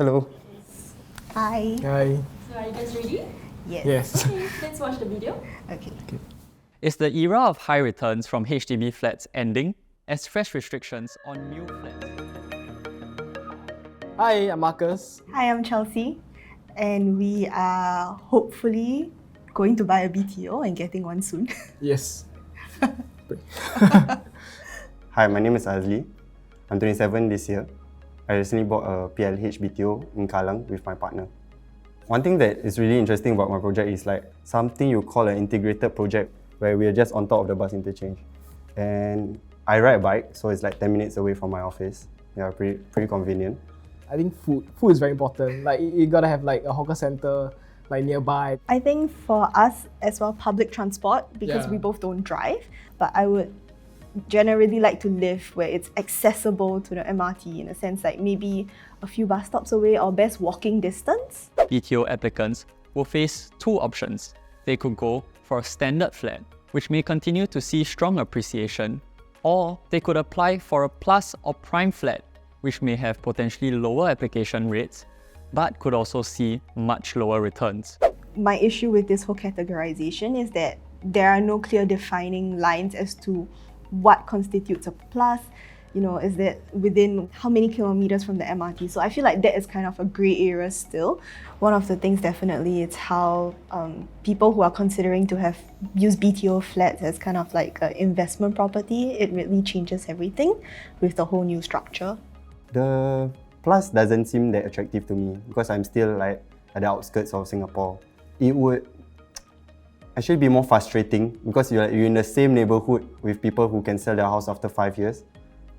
Hello. Hi. Hi. So are you guys ready? Yes. Yes. Okay, let's watch the video. Okay. Is the era of high returns from HDB flats ending as fresh restrictions on new flats? Hi, I'm Marcus. Hi, I'm Chelsea, and we are hopefully going to buy a BTO and getting one soon. Yes. Hi, my name is Azli. I'm 27 this year. I recently bought a PLH BTO in Kallang with my partner. One thing that is really interesting about my project is like something you call an integrated project where we are just on top of the bus interchange. And I ride a bike, so it's like 10 minutes away from my office. Yeah, pretty convenient. I think food is very important. Like you gotta have like a hawker center like nearby. I think for us as well, public transport, because Yeah. we both don't drive, but I would generally like to live where it's accessible to the MRT, in a sense like maybe a few bus stops away or best walking distance. BTO applicants will face two options. They could go for a standard flat, which may continue to see strong appreciation, or they could apply for a plus or prime flat, which may have potentially lower application rates, but could also see much lower returns. My issue with this whole categorization is that there are no clear defining lines as to what constitutes a plus. You know, is that within how many kilometers from the MRT? So I feel like that is kind of a grey area still. One of the things definitely is how people who are considering to have used BTO flats as kind of like an investment property, it really changes everything with the whole new structure. The plus doesn't seem that attractive to me because I'm still like at the outskirts of Singapore. It would actually be more frustrating because you're in the same neighborhood with people who can sell their house after 5 years.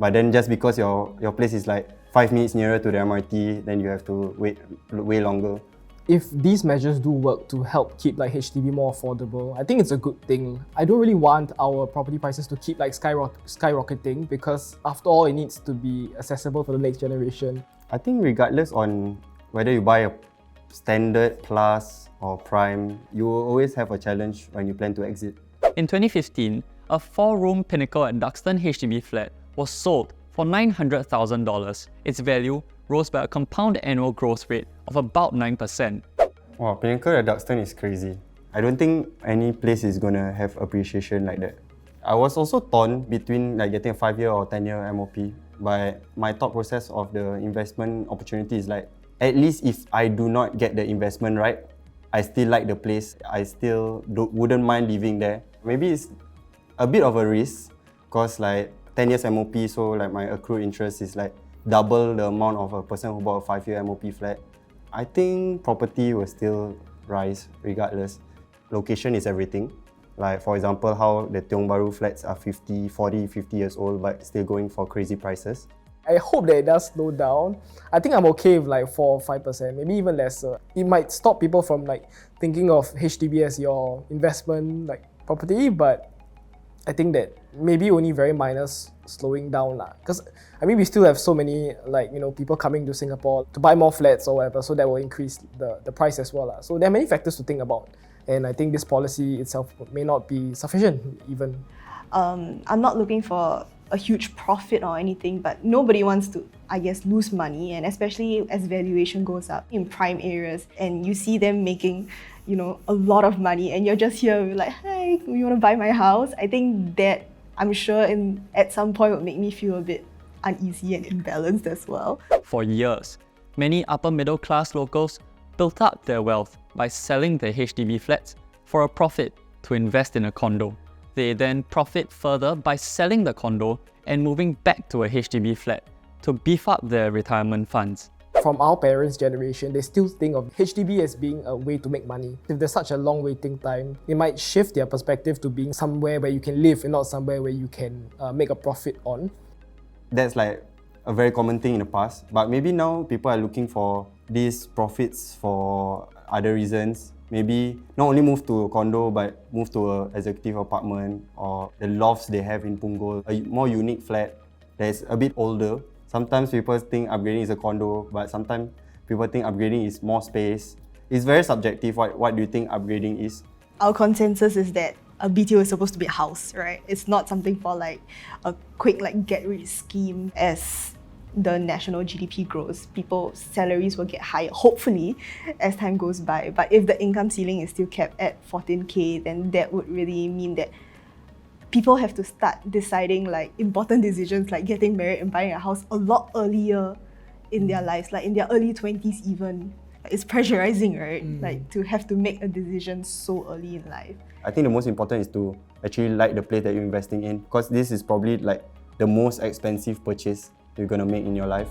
But then just because your place is like 5 minutes nearer to the MRT, then you have to wait way longer. If these measures do work to help keep like HDB more affordable, I think it's a good thing. I don't really want our property prices to keep like skyrocketing because after all, it needs to be accessible for the next generation. I think regardless on whether you buy a standard, plus or prime, you will always have a challenge when you plan to exit. In 2015, a 4-room Pinnacle at Duxton HDB flat was sold for $900,000. Its value rose by a compound annual growth rate of about 9%. Wow, Pinnacle at Duxton is crazy. I don't think any place is gonna have appreciation like that. I was also torn between like getting a 5-year or 10-year MOP, but my thought process of the investment opportunity is like, at least if I do not get the investment right, I still like the place. I still wouldn't mind living there. Maybe it's a bit of a risk because like 10 years MOP, so like my accrued interest is like double the amount of a person who bought a 5-year MOP flat. I think property will still rise regardless. Location is everything. Like for example, how the Tiong Bahru flats are 50 years old but still going for crazy prices. I hope that it does slow down. I think I'm okay with like 4 or 5%, maybe even lesser. It might stop people from like thinking of HDB as your investment like property, but I think that maybe only very minor slowing down lah. Because I mean we still have so many like people coming to Singapore to buy more flats or whatever, so that will increase the price as well lah. So there are many factors to think about, and I think this policy itself may not be sufficient even. I'm not looking for a huge profit or anything, but nobody wants to, I guess, lose money, and especially as valuation goes up in prime areas and you see them making a lot of money and you're just here like, hi, you want to buy my house? I think that, I'm sure at some point would make me feel a bit uneasy and imbalanced as well. For years, many upper middle class locals built up their wealth by selling their HDB flats for a profit to invest in a condo. They then profit further by selling the condo and moving back to a HDB flat to beef up their retirement funds. From our parents' generation, they still think of HDB as being a way to make money. If there's such a long waiting time, they might shift their perspective to being somewhere where you can live and not somewhere where you can make a profit on. That's like a very common thing in the past, but maybe now people are looking for these profits for other reasons. Maybe not only move to a condo, but move to an executive apartment or the lofts they have in Punggol, a more unique flat that's a bit older. Sometimes people think upgrading is a condo, but sometimes people think upgrading is more space. It's very subjective. What do you think upgrading is? Our consensus is that a BTO is supposed to be a house, right? It's not something for like a quick like get rich scheme as the national GDP grows, people's salaries will get higher, hopefully, as time goes by. But if the income ceiling is still kept at 14K, then that would really mean that people have to start deciding like important decisions like getting married and buying a house a lot earlier in their lives, like in their early 20s even. It's pressurizing, right? Like to have to make a decision so early in life. I think the most important is to actually like the place that you're investing in, because this is probably like the most expensive purchase you're gonna make in your life.